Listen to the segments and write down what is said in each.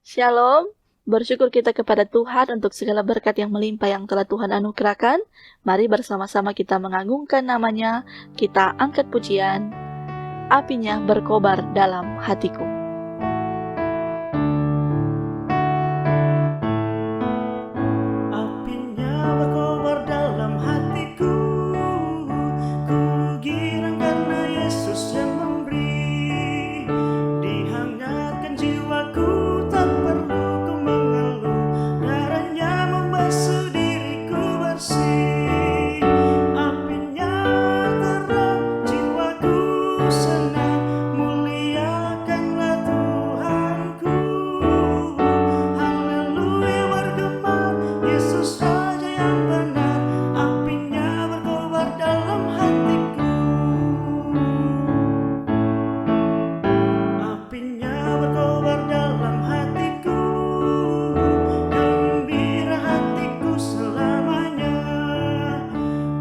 Shalom, bersyukur kita kepada Tuhan untuk segala berkat yang melimpah yang telah Tuhan anugerahkan. Mari bersama-sama kita mengagungkan namanya, kita angkat pujian, apinya berkobar dalam hatiku. Apinya berkobar dalam hatiku, ku girang karena Yesus yang memberi. Dihangatkan jiwaku, tak perlu ku mengeluh, darahnya membasuh diriku bersih. Apinya terang, jiwaku senang, muliakanlah Tuhanku. Haleluya bergema, Yesus Raja yang benar. Apinya berkobar dalam hatiku. Apinya berkobar dalam hatiku, gembira hatiku selamanya.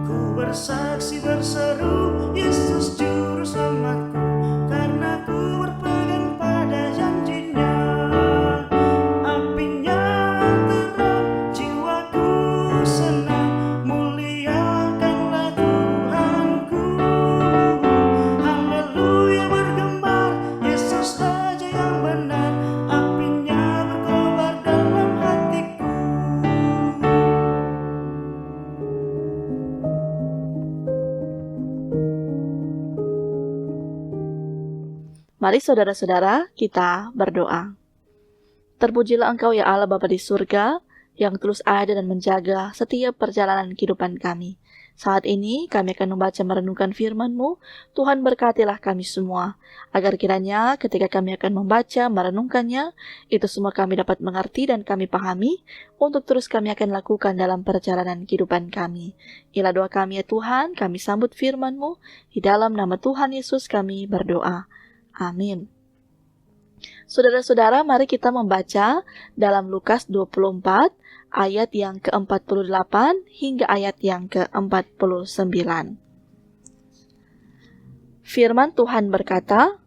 Ku bersaksi berseru, Yesus juru selamatku, karena ku berpegang pada janjinya. Apinya terang, jiwaku senang, muliakanlah Tuhanku. Haleluya bergema, Yesus Raja yang benar. Apinya berkobar dalam hatiku. Mari saudara-saudara, kita berdoa. Terpujilah Engkau ya Allah Bapa di surga, yang tulus ada dan menjaga setiap perjalanan kehidupan kami. Saat ini kami akan membaca merenungkan firman-Mu. Tuhan berkatilah kami semua, agar kiranya ketika kami akan membaca merenungkannya, itu semua kami dapat mengerti dan kami pahami, untuk terus kami akan lakukan dalam perjalanan kehidupan kami. Inilah doa kami ya Tuhan, kami sambut firman-Mu, di dalam nama Tuhan Yesus kami berdoa. Amin. Saudara-saudara, mari kita membaca dalam Lukas 24 ayat yang ke-48 hingga ayat yang ke-49. Firman Tuhan berkata,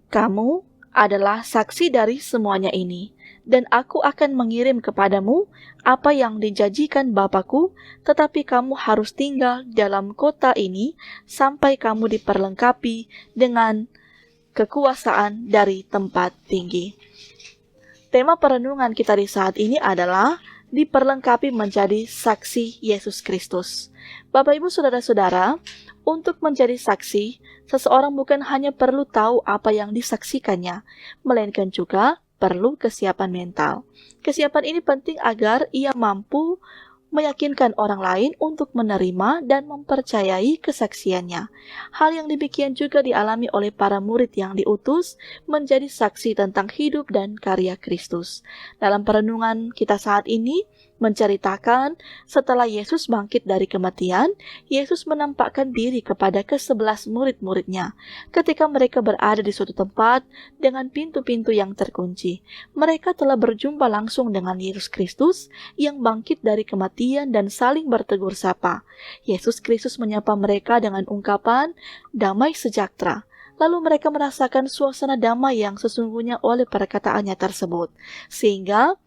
"Kamu adalah saksi dari semuanya ini, dan aku akan mengirim kepadamu apa yang dijanjikan Bapakku, tetapi kamu harus tinggal dalam kota ini sampai kamu diperlengkapi dengan kekuasaan dari tempat tinggi." Tema perenungan kita di saat ini adalah diperlengkapi menjadi saksi Yesus Kristus. Bapak Ibu Saudara-saudara, untuk menjadi saksi, seseorang bukan hanya perlu tahu apa yang disaksikannya, melainkan juga perlu kesiapan mental. Kesiapan ini penting agar ia mampu meyakinkan orang lain untuk menerima dan mempercayai kesaksiannya. Hal yang demikian juga dialami oleh para murid yang diutus menjadi saksi tentang hidup dan karya Kristus. Dalam perenungan kita saat ini menceritakan setelah Yesus bangkit dari kematian, Yesus menampakkan diri kepada ke-11 murid-muridnya. Ketika mereka berada di suatu tempat dengan pintu-pintu yang terkunci, mereka telah berjumpa langsung dengan Yesus Kristus yang bangkit dari kematian dan saling bertegur sapa. Yesus Kristus menyapa mereka dengan ungkapan damai sejahtera. Lalu mereka merasakan suasana damai yang sesungguhnya oleh perkataannya tersebut, sehingga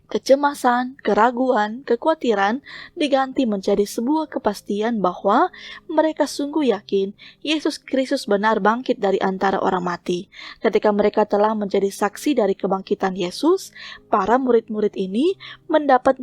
kecemasan, keraguan, kekhawatiran diganti menjadi sebuah kepastian bahwa mereka sungguh yakin Yesus Kristus benar bangkit dari antara orang mati. Ketika mereka telah menjadi saksi dari kebangkitan Yesus, para murid-murid ini mendapat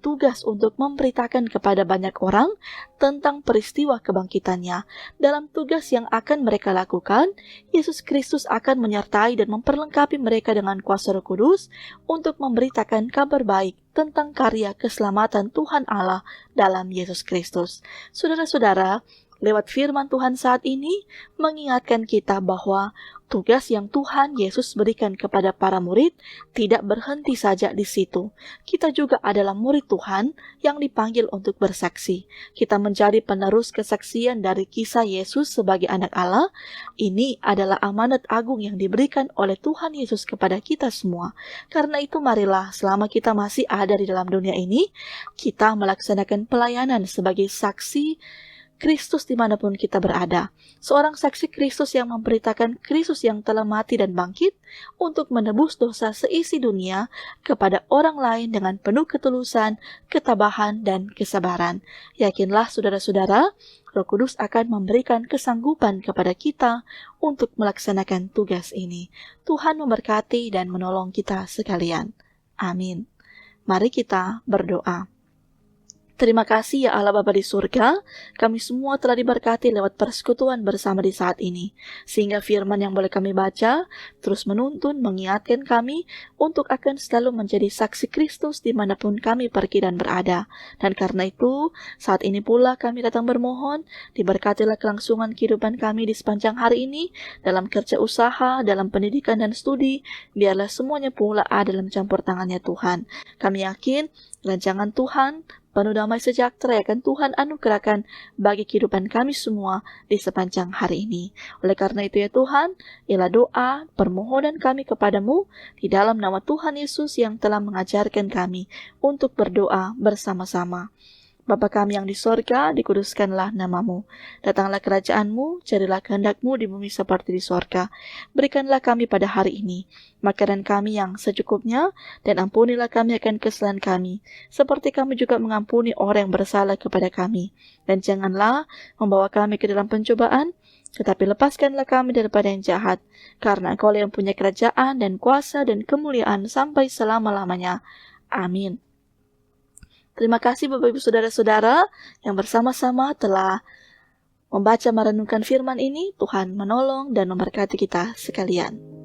tugas untuk memberitakan kepada banyak orang tentang peristiwa kebangkitannya. Dalam tugas yang akan mereka lakukan, Yesus Kristus akan menyertai dan memperlengkapi mereka dengan kuasa Roh Kudus untuk memberitakan kabar baik tentang karya keselamatan Tuhan Allah dalam Yesus Kristus. Saudara-saudara, lewat firman Tuhan saat ini mengingatkan kita bahwa tugas yang Tuhan Yesus berikan kepada para murid tidak berhenti saja di situ. Kita juga adalah murid Tuhan yang dipanggil untuk bersaksi. Kita menjadi penerus kesaksian dari kisah Yesus sebagai anak Allah. Ini adalah amanat agung yang diberikan oleh Tuhan Yesus kepada kita semua. Karena itu marilah selama kita masih ada di dalam dunia ini, kita melaksanakan pelayanan sebagai saksi Kristus dimanapun kita berada. Seorang saksi Kristus yang memberitakan Kristus yang telah mati dan bangkit untuk menebus dosa seisi dunia kepada orang lain dengan penuh ketulusan, ketabahan, dan kesabaran. Yakinlah saudara-saudara, Roh Kudus akan memberikan kesanggupan kepada kita untuk melaksanakan tugas ini. Tuhan memberkati dan menolong kita sekalian. Amin. Mari kita berdoa. Terima kasih ya Allah Bapa di surga, kami semua telah diberkati lewat persekutuan bersama di saat ini, sehingga firman yang boleh kami baca terus menuntun, mengingatkan kami untuk akan selalu menjadi saksi Kristus dimanapun kami pergi dan berada. Dan karena itu, saat ini pula kami datang bermohon, diberkatilah kelangsungan kehidupan kami di sepanjang hari ini, dalam kerja usaha, dalam pendidikan dan studi, biarlah semuanya pula ada dalam campur tangannya Tuhan. Kami yakin, rancangan Tuhan, penuh damai sejahtera akan Tuhan anugerahkan bagi kehidupan kami semua di sepanjang hari ini. Oleh karena itu ya Tuhan, ialah doa, permohonan kami kepadamu di dalam nama Tuhan Yesus yang telah mengajarkan kami untuk berdoa bersama-sama. Bapa kami yang di sorga, dikuduskanlah namamu. Datanglah kerajaanmu, jadilah kehendakmu di bumi seperti di sorga. Berikanlah kami pada hari ini makanan kami yang secukupnya, dan ampunilah kami akan kesalahan kami, seperti kami juga mengampuni orang yang bersalah kepada kami. Dan janganlah membawa kami ke dalam pencobaan, tetapi lepaskanlah kami daripada yang jahat, karena Engkau yang punya kerajaan dan kuasa dan kemuliaan sampai selama-lamanya. Amin. Terima kasih Bapak Ibu Saudara-saudara yang bersama-sama telah membaca merenungkan firman ini. Tuhan menolong dan memberkati kita sekalian.